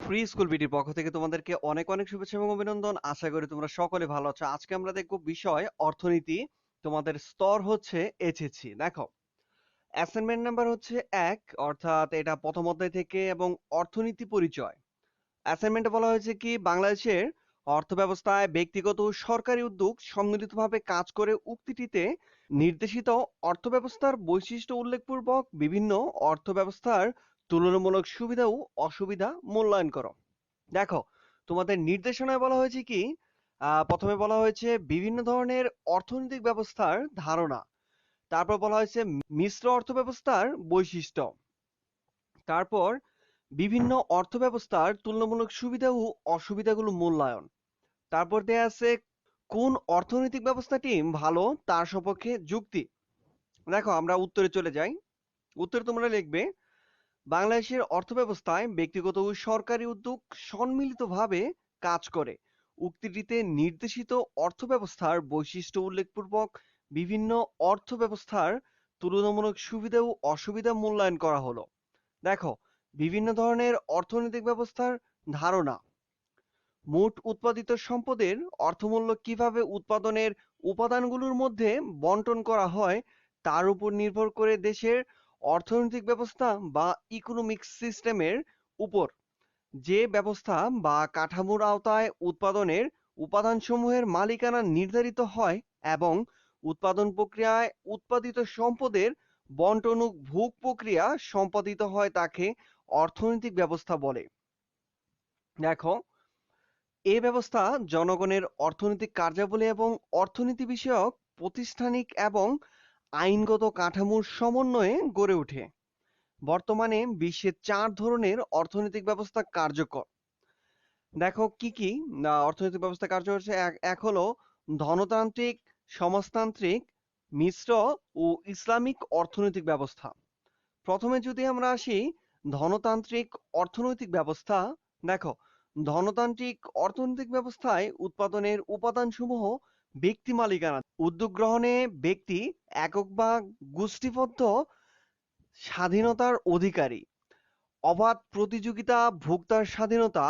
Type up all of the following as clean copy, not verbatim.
Free school বিডির পক্ষ থেকে তোমাদেরকে অনেক অনেক শুভেচ্ছা এবং অভিনন্দন। আশা করি তোমরা সকলে ভালো আছো। আজকে আমরা দেখব বিষয় অর্থনীতি। তোমাদের স্তর হচ্ছে এইচএসসি। দেখো, অ্যাসাইনমেন্ট নাম্বার হচ্ছে ১, অর্থাৎ এটা প্রথম অধ্যায় থেকে, এবং অর্থনীতি পরিচয়। অ্যাসাইনমেন্টে বলা হয়েছে কি, বাংলাদেশের অর্থব্যবস্থায় ব্যক্তিগত ও সরকারি উদ্যোগ সম্মিলিতভাবে কাজ করে উক্তিটিতে নির্দেশিত অর্থব্যবস্থার বৈশিষ্ট্য উল্লেখপূর্বক বিভিন্ন অর্থব্যবস্থার তুলনামূলক সুবিধা ও অসুবিধা মূল্যায়ন করো। দেখো, তোমাদের নির্দেশনায় বলা হয়েছে কি, প্রথমে বলা হয়েছে বিভিন্ন ধরনের অর্থনৈতিক ব্যবস্থার ধারণা। তারপর বলা হয়েছে মিশ্র অর্থব্যবস্থার বৈশিষ্ট্য। তারপর বিভিন্ন অর্থব্যবস্থার তুলনামূলক সুবিধা ও অসুবিধাগুলো মূল্যায়ন। তারপর দেয়া আছে কোন অর্থনৈতিক ব্যবস্থাটি ভালো তার সপক্ষে যুক্তি। দেখো, আমরা উত্তরে চলে যাই। উত্তরে তোমরা লিখবে, বাংলাদেশের অর্থব্যবস্থায় ব্যক্তিগত ও সরকারি উদ্যোগ সম্মিলিতভাবে কাজ করে উক্তিটিতে নির্দেশিত অর্থব্যবস্থার বৈশিষ্ট্য উল্লেখপূর্বক বিভিন্ন অর্থব্যবস্থার তুলনামূলক সুবিধা ও অসুবিধা মূল্যায়ন করা হলো। দেখো, বিভিন্ন ধরনের অর্থনৈতিক ব্যবস্থার ধারণা। মোট উৎপাদিত সম্পদের অর্থমূল্য কিভাবে উৎপাদনের উপাদানগুলোর মধ্যে বন্টন করা হয় তার উপর নির্ভর করে দেশের অর্থনৈতিক ব্যবস্থা বা ইকোনমিক সিস্টেমের উপর। যে ব্যবস্থা বা কাঠামোর আওতায় উৎপাদনের উপাদানসমূহের মালিকানা নির্ধারিত হয় এবং উৎপাদন প্রক্রিয়ায় উৎপাদিত সম্পদের বন্টন ও ভোগ প্রক্রিয়া সম্পাদিত হয় তাকে অর্থনৈতিক ব্যবস্থা বলে। দেখো, এ ব্যবস্থা জনগণের অর্থনৈতিক কার্যাবলী এবং অর্থনীতি বিষয়ক প্রাতিষ্ঠানিক এবং আইনগত কাঠামোর সমন্বয়ে গড়ে ওঠে। বর্তমানে বিশ্বে ৪ ধরনের অর্থনৈতিক ব্যবস্থা কার্যকর। দেখো কি কি অর্থনৈতিক ব্যবস্থা কার্যকর হচ্ছে। এক হলো ধনতান্ত্রিক, সমাজতান্ত্রিক, মিশ্র ও ইসলামিক অর্থনৈতিক ব্যবস্থা। প্রথমে যদি আমরা আসি ধনতান্ত্রিক অর্থনৈতিক ব্যবস্থা। দেখো, ধনতান্ত্রিক অর্থনৈতিক ব্যবস্থায় উৎপাদনের উপাদানসমূহ ব্যক্তি মালিকানা। উদ্যোগ গ্রহণে ব্যক্তি একক বা গোষ্ঠীবদ্ধ স্বাধীনতার অধিকারী। অবাধ প্রতিযোগিতা, ভোক্তার স্বাধীনতা,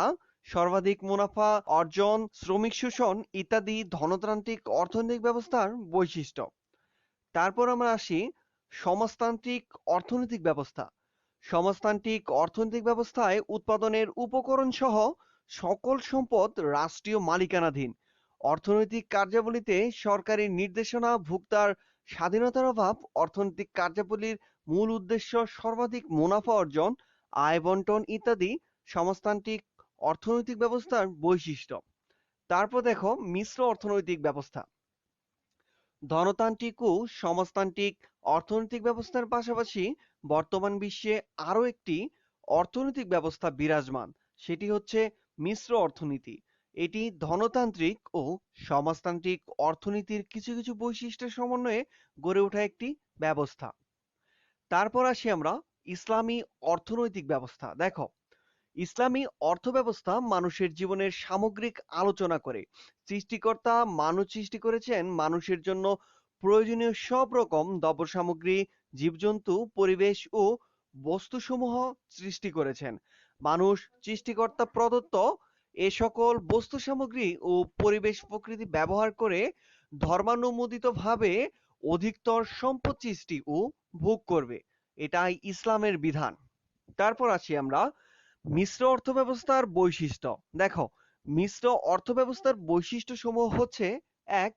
সর্বাধিক মুনাফা অর্জন, শ্রমিক শোষণ ইত্যাদি ধনতান্ত্রিক অর্থনৈতিক ব্যবস্থার বৈশিষ্ট্য। তারপর আমরা আসি সমাজতান্ত্রিক অর্থনৈতিক ব্যবস্থা। সমাজতান্ত্রিক অর্থনৈতিক ব্যবস্থায় উৎপাদনের উপকরণ সহ সকল সম্পদ রাষ্ট্রীয় মালিকানাধীন। অর্থনৈতিক কার্যাবলীতে সরকারি নির্দেশনা, ভোক্তার স্বাধীনতার অভাব, অর্থনৈতিক কার্যাবলীর মূল উদ্দেশ্য সর্বাধিক মুনাফা অর্জন, আয় বন্টন ইত্যাদি সমাজতান্ত্রিক অর্থনৈতিক ব্যবস্থার বৈশিষ্ট্য। তারপর দেখো মিশ্র অর্থনৈতিক ব্যবস্থা। ধনতান্ত্রিক ও সমাজতান্ত্রিক অর্থনৈতিক ব্যবস্থার পাশাপাশি বর্তমান বিশ্বে আরো একটি অর্থনৈতিক ব্যবস্থা বিরাজমান, সেটি হচ্ছে মিশ্র অর্থনীতি। এটি ধনতান্ত্রিক ও সমাজতান্ত্রিক অর্থনীতির কিছু কিছু বৈশিষ্ট্যের সমন্বয়ে গড়ে ওঠা একটি ব্যবস্থা। তারপর আসি আমরা ইসলামী অর্থনৈতিক ব্যবস্থা। দেখো, ইসলামী অর্থব্যবস্থা মানুষের জীবনের সামগ্রিক আলোচনা করে। সৃষ্টিকর্তা মানুষ সৃষ্টি করেছেন মানুষের জন্য প্রয়োজনীয় সব রকম দ্রব্য সামগ্রী, জীবজন্তু, পরিবেশ ও বস্তুসমূহ সৃষ্টি করেছেন। মানুষ সৃষ্টিকর্তা প্রদত্ত এ সকল বস্তু সামগ্রী ও পরিবেশ প্রকৃতি ব্যবহার করে ধর্মানুমোদিতভাবে অধিকতর সম্পদ সৃষ্টি ও ভোগ করবে। এটাই ইসলামের বিধান। তারপর আসি আমরা মিশ্র অর্থব্যবস্থার বৈশিষ্ট্য। দেখো, মিশ্র অর্থব্যবস্থার বৈশিষ্ট্য সমূহ হচ্ছে: ১,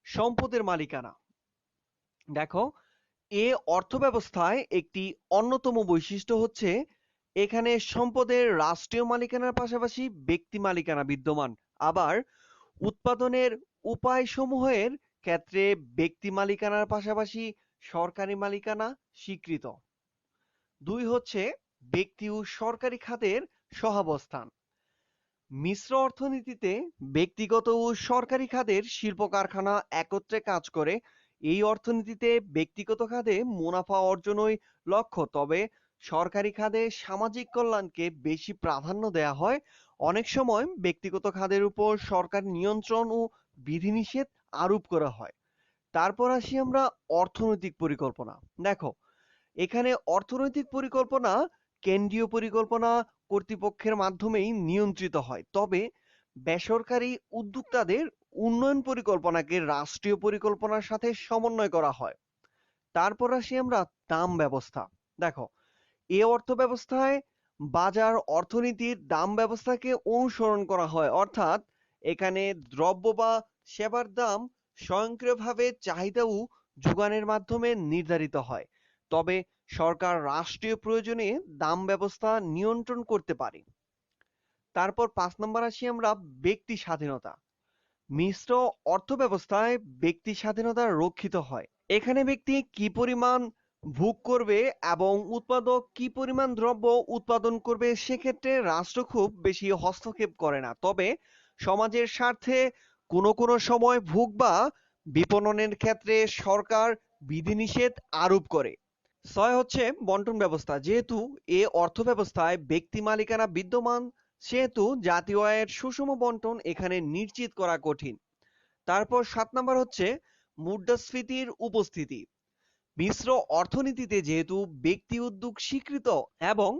সম্পদের মালিকানা। দেখো, এ অর্থব্যবস্থায় একটি অন্যতম বৈশিষ্ট্য হচ্ছে এখানে সম্পদের রাষ্ট্রীয় মালিকানার পাশাপাশি ব্যক্তি মালিকানা বিদ্যমান। আবার উৎপাদনের উপায়সমূহের ক্ষেত্রে ব্যক্তি মালিকানার পাশাপাশি সরকারি মালিকানা স্বীকৃত। ২ হচ্ছে ব্যক্তি ও সরকারি খাতের সহাবস্থান। মিশ্র অর্থনীতিতে ব্যক্তিগত ও সরকারি খাতের শিল্প কারখানা একত্রে কাজ করে। এই অর্থনীতিতে ব্যক্তিগত খাতে মুনাফা অর্জনই লক্ষ্য, তবে সরকারি খাতে সামাজিক কল্যাণকে বেশি প্রাধান্য দেওয়া হয়। অনেক সময় ব্যক্তিগত খাতের উপর সরকার নিয়ন্ত্রণ ও বিধিনিষেধ আরোপ করা হয়। তারপর আসি আমরা অর্থনৈতিক পরিকল্পনা। দেখো, এখানে অর্থনৈতিক পরিকল্পনা কেন্দ্রীয় পরিকল্পনা, কর্তৃপক্ষের মাধ্যমেই নিয়ন্ত্রিত হয়, তবে বেসরকারি উদ্যোক্তাদের উন্নয়ন পরিকল্পনাকে রাষ্ট্রীয় পরিকল্পনার সাথে সমন্বয় করা হয়। তারপর আসি আমরা দাম ব্যবস্থা। দেখো, এ অর্থব্যবস্থায় বাজার অর্থনীতির দাম ব্যবস্থাকে অনুসরণ করা হয়, অর্থাৎ এখানে দ্রব্য বা সেবার দাম স্বয়ংক্রিয়ভাবে চাহিদা ও যোগানের মাধ্যমে নির্ধারিত হয়। তবে সরকার রাষ্ট্রীয় প্রয়োজনে দাম ব্যবস্থা নিয়ন্ত্রণ করতে পারে। তারপর ৫ নম্বর আসি আমরা ব্যক্তি স্বাধীনতা। মিশ্র অর্থব্যবস্থায় ব্যক্তি স্বাধীনতা রক্ষিত হয়। এখানে ব্যক্তি কি পরিমাণ ভোগ করবে এবং উৎপাদক কি পরিমাণ দ্রব্য উৎপাদন করবে সেক্ষেত্রে রাষ্ট্র খুব বেশি হস্তক্ষেপ করে না, তবে সমাজের স্বার্থে কোনো কোনো সময় ভোগ বা বিপণনের ক্ষেত্রে সরকার বিধিনিষেধ আরোপ করে। ৬ হচ্ছে বন্টন ব্যবস্থা। যেহেতু এ অর্থ ব্যবস্থায় ব্যক্তি মালিকানা বিদ্যমান, সেহেতু জাতীয় আয়ের সুষম বন্টন এখানে নিশ্চিত করা কঠিন। তারপর ৭ নাম্বার হচ্ছে মুদ্রাস্ফীতির উপস্থিতি। মিশ্র অর্থনীতিতে যেহেতু ব্যক্তি উদ্যোগ স্বীকৃত এবং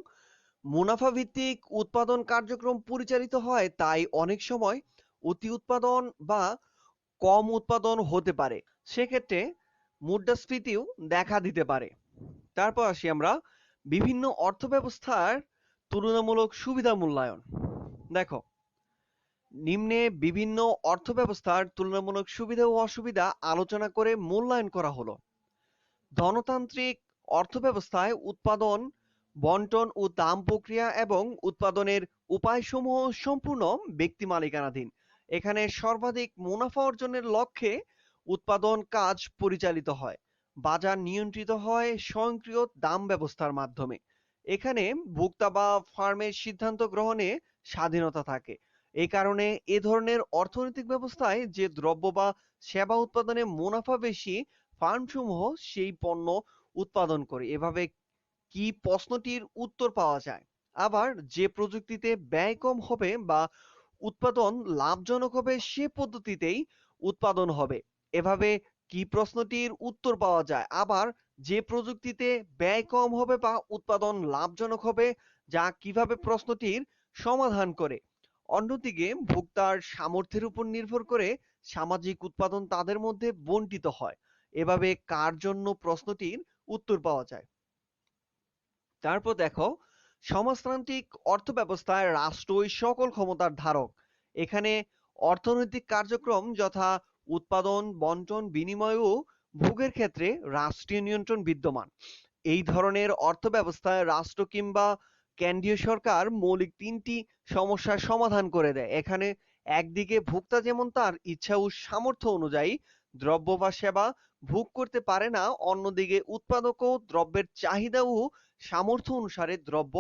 মুনাফা ভিত্তিক উৎপাদন কার্যক্রম পরিচালিত হয়, তাই অনেক সময় অতি উৎপাদন বা কম উৎপাদন হতে পারে, সেক্ষেত্রে মুদ্রাস্ফীতিও দেখা দিতে পারে। তারপর আসি আমরা বিভিন্ন অর্থব্যবস্থার তুলনামূলক সুবিধা মূল্যায়ন। দেখো, নিম্নে বিভিন্ন অর্থব্যবস্থার তুলনামূলক সুবিধা ও অসুবিধা আলোচনা করে মূল্যায়ন করা হলো। ধনতান্ত্রিক অর্থব্যবস্থায় উৎপাদন, বন্টন ও দাম প্রক্রিয়া এবং উৎপাদনের উপায়সমূহ সম্পূর্ণ ব্যক্তি মালিকানাধীন। এখানে সর্বাধিক মুনাফা অর্জনের লক্ষ্যে উৎপাদন কাজ পরিচালিত হয়। বাজার নিয়ন্ত্রিত হয় স্বয়ংক্রিয় দাম ব্যবস্থার মাধ্যমে। এখানে ভোক্তা বা ফার্মের সিদ্ধান্ত গ্রহণে স্বাধীনতা থাকে। এই কারণে এ ধরনের অর্থনৈতিক ব্যবস্থায় যে দ্রব্য বা সেবা উৎপাদনে মুনাফা বেশি, ফার্মসমূহ সেই পণ্য উৎপাদন করে। এভাবে কি প্রশ্নটির উত্তর পাওয়া যায়। আবার যে প্রযুক্তিতে ব্যয় কম হবে বা উৎপাদন লাভজনক হবে সে পদ্ধতিতেই উৎপাদন হবে। এভাবে কি প্রশ্নটির উত্তর পাওয়া যায়। আবার যে প্রযুক্তিতে ব্যয় কম হবে বা উৎপাদন লাভজনক হবে, যা কিভাবে প্রশ্নটির সমাধান করে। অন্যদিকে ভোক্তার সামর্থ্যের উপর নির্ভর করে সামাজিক উৎপাদন তাদের মধ্যে বণ্টিত হয়। এভাবে কার জন্য প্রশ্নটির উত্তর পাওয়া যায়। তারপর দেখো, সমাজতান্ত্রিক অর্থব্যবস্থায় রাষ্ট্রই সকল ক্ষমতার ধারক। এখানে অর্থনৈতিক কার্যক্রম যথা উৎপাদন, বন্টন, বিনিময় ও ভোগের ক্ষেত্রে রাষ্ট্রীয় নিয়ন্ত্রণ বিদ্যমান। এই ধরনের অর্থব্যবস্থায় রাষ্ট্র কিংবা কেন্দ্রীয় সরকার মৌলিক তিনটি সমস্যার সমাধান করে দেয়। এখানে একদিকে ভোক্তা যেমন তার ইচ্ছা ও সামর্থ্য অনুযায়ী দ্রব্য বা সেবা ভোগ করতে পারে না, অন্যদিকে উৎপাদকও দ্রব্যের চাহিদা ও সামর্থ্য অনুসারে দ্রব্য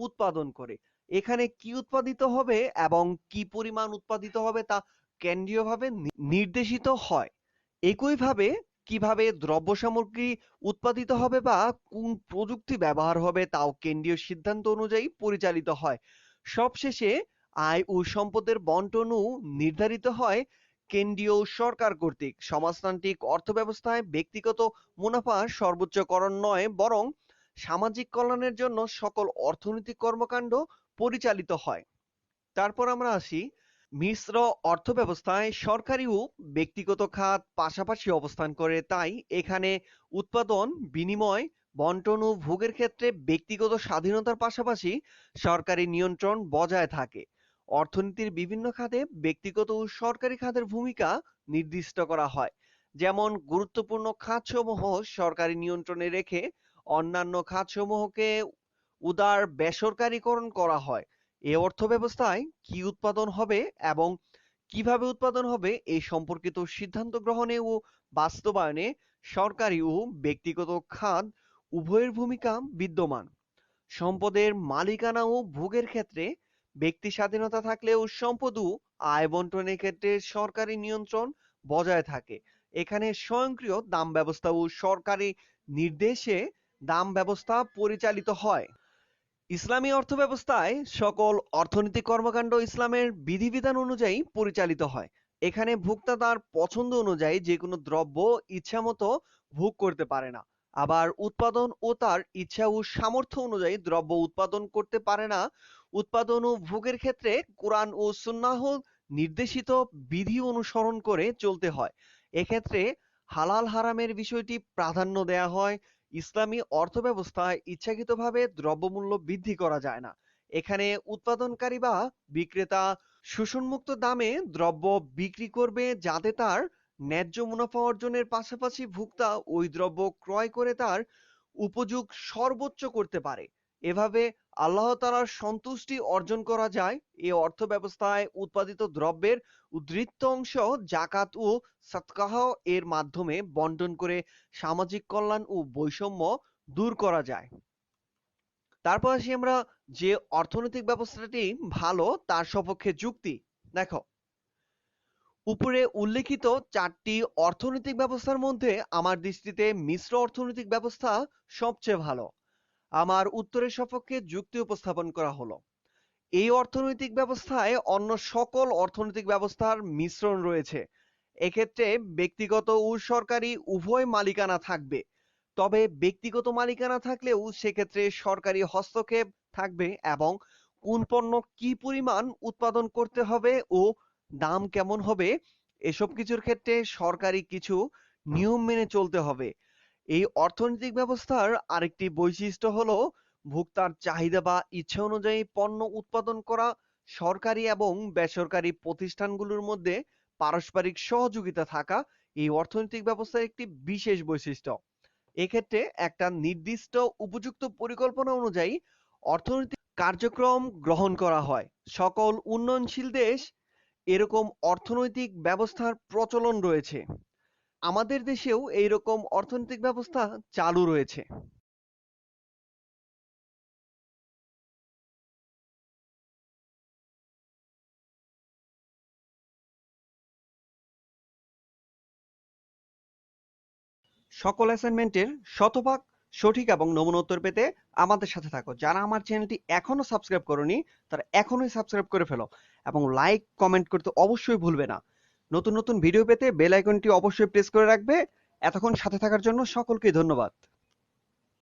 উৎপাদন করে। এখানে কি উৎপাদিত হবে এবং কি পরিমাণ উৎপাদিত হবে তা কেন্দ্রীয়ভাবে নির্দেশিত হয়। একইভাবে কিভাবে দ্রব্য সামগ্রী উৎপাদিত হবে বা কোন প্রযুক্তি ব্যবহার হবে তাও কেন্দ্রীয় সিদ্ধান্ত অনুযায়ী পরিচালিত হয়। সবশেষে আয় ও সম্পদের বন্টনও নির্ধারিত হয় কেন্দ্রীয় সরকার কর্তৃক। সমাজতান্ত্রিক অর্থব্যবস্থায় ব্যক্তিগত মুনাফা সর্বোচ্চকরণ নয়, বরং সামাজিক কল্যাণের জন্য সকল অর্থনৈতিক কর্মকাণ্ড পরিচালিত হয়। তারপর আমরা আসি মিশ্র অর্থব্যবস্থায় সরকারি ও ব্যক্তিগত খাত পাশাপাশি অবস্থান করে, তাই এখানে উৎপাদন, বিনিময়, বন্টন ও ভোগের ক্ষেত্রে ব্যক্তিগত স্বাধীনতার পাশাপাশি সরকারি নিয়ন্ত্রণ বজায় থাকে। অর্থনীতির বিভিন্ন খাতে ব্যক্তিগত ও সরকারি খাতের ভূমিকা নির্দিষ্ট করা হয়। যেমন গুরুত্বপূর্ণ খাতসমূহ সরকারি নিয়ন্ত্রণে রেখে অন্যান্য খাতসমূহকে উদার বেসরকারীকরণ করা হয়। এ অর্থব্যবস্থায় কি উৎপাদন হবে এবং কিভাবে উৎপাদন হবে এই সম্পর্কিত সিদ্ধান্ত গ্রহণে ও বাস্তবায়নে সরকারি ও ব্যক্তিগত খাত উভয়ের ভূমিকা বিদ্যমান। সম্পদের মালিকানা ও ভোগের ক্ষেত্রে ব্যক্তি স্বাধীনতা থাকলেও সম্পদ ও আয় বন্টনের ক্ষেত্রে সরকারি নিয়ন্ত্রণ বজায় থাকে। এখানে স্বয়ংক্রিয় দাম ব্যবস্থা ও সরকারি নির্দেশে দাম ব্যবস্থা পরিচালিত হয়। ইসলামী অর্থব্যবস্থায় সকল অর্থনৈতিক কর্মকাণ্ড ইসলামের বিধিবিধান অনুযায়ী পরিচালিত হয়। এখানে ভোক্তা তার পছন্দ অনুযায়ী যে কোনো দ্রব্য ইচ্ছামতো ভোগ করতে পারে না। আবার উৎপাদন ও তার ইচ্ছা ও সামর্থ্য অনুযায়ী দ্রব্য উৎপাদন করতে পারে না। উৎপাদন ও ভোগের ক্ষেত্রে কোরআন ও সুন্নাহ নির্দেশিত বিধি অনুসরণ করে চলতে হয়। এক্ষেত্রে হালাল হারামের বিষয়টি প্রাধান্য দেয়া হয়। ইসলামী অর্থব্যবস্থায় ইচ্ছাকৃতভাবে দ্রব্যমূল্য বৃদ্ধি করা যায় না। এখানে উৎপাদনকারী বা বিক্রেতা শোষণমুক্ত দামে দ্রব্য বিক্রি করবে, যাতে তার ন্যায্য মুনাফা অর্জনের পাশাপাশি ভোক্তা ওই দ্রব্য ক্রয় করে তার উপযোগ সর্বোচ্চ করতে পারে। এভাবে আল্লাহ তাআলার সন্তুষ্টি অর্জন করা যায়। এই অর্থব্যবস্থায় উৎপাদিত দ্রব্যের উদ্বৃত্ত অংশ জাকাত ও সাদকাহ এর মাধ্যমে বন্টন করে সামাজিক কল্যাণ ও বৈষম্য দূর করা যায়। তারপর আসি আমরা যে অর্থনৈতিক ব্যবস্থাটি ভালো তার সপক্ষে যুক্তি। দেখো, উপরে উল্লেখিত চারটি অর্থনৈতিক ব্যবস্থার মধ্যে আমার দৃষ্টিতে মিশ্র অর্থনৈতিক ব্যবস্থা সবচেয়ে ভালো। আমার উত্তরের সপক্ষে যুক্তি উপস্থাপন করা হলো। এই অর্থনৈতিক ব্যবস্থায় অন্য সকল অর্থনৈতিক ব্যবস্থার মিশ্রণ রয়েছে। এক্ষেত্রে ব্যক্তিগত ও সরকারি উভয় মালিকানা থাকবে। তবে ব্যক্তিগত মালিকানা থাকলেও সেক্ষেত্রে সরকারি হস্তক্ষেপ থাকবে এবং কোন পণ্য কি পরিমাণ উৎপাদন করতে হবে ও দাম কেমন হবে এসব কিছুর ক্ষেত্রে সরকারি কিছু নিয়ম মেনে চলতে হবে। এই অর্থনৈতিক ব্যবস্থার আরেকটি বৈশিষ্ট্য হলো ভোক্তার চাহিদা বা ইচ্ছা অনুযায়ী পণ্য উৎপাদন করা। সরকারি এবং বেসরকারি প্রতিষ্ঠানগুলোর মধ্যে পারস্পরিক সহযোগিতা থাকা এই অর্থনৈতিক ব্যবস্থার একটি বিশেষ বৈশিষ্ট্য। এক্ষেত্রে একটা নির্দিষ্ট উপযুক্ত পরিকল্পনা অনুযায়ী অর্থনৈতিক কার্যক্রম গ্রহণ করা হয়। সকল উন্নয়নশীল দেশ এরকম অর্থনৈতিক ব্যবস্থার প্রচলন রয়েছে। আমাদের দেশেও এইরকম অর্থনৈতিক ব্যবস্থা চালু রয়েছে। সকল অ্যাসাইনমেন্টের শতভাগ সঠিক এবং নমুনা উত্তর পেতে আমাদের সাথে থাকো। যারা আমার চ্যানেলটি এখনো সাবস্ক্রাইব করোনি তারা এখনই সাবস্ক্রাইব করে ফেলো এবং লাইক কমেন্ট করতে অবশ্যই ভুলবে না। নতুন নতুন ভিডিও পেতে বেল আইকনটি অবশ্যই প্রেস করে রাখবে। এতক্ষণ সাথে থাকার জন্য সকলকে ধন্যবাদ।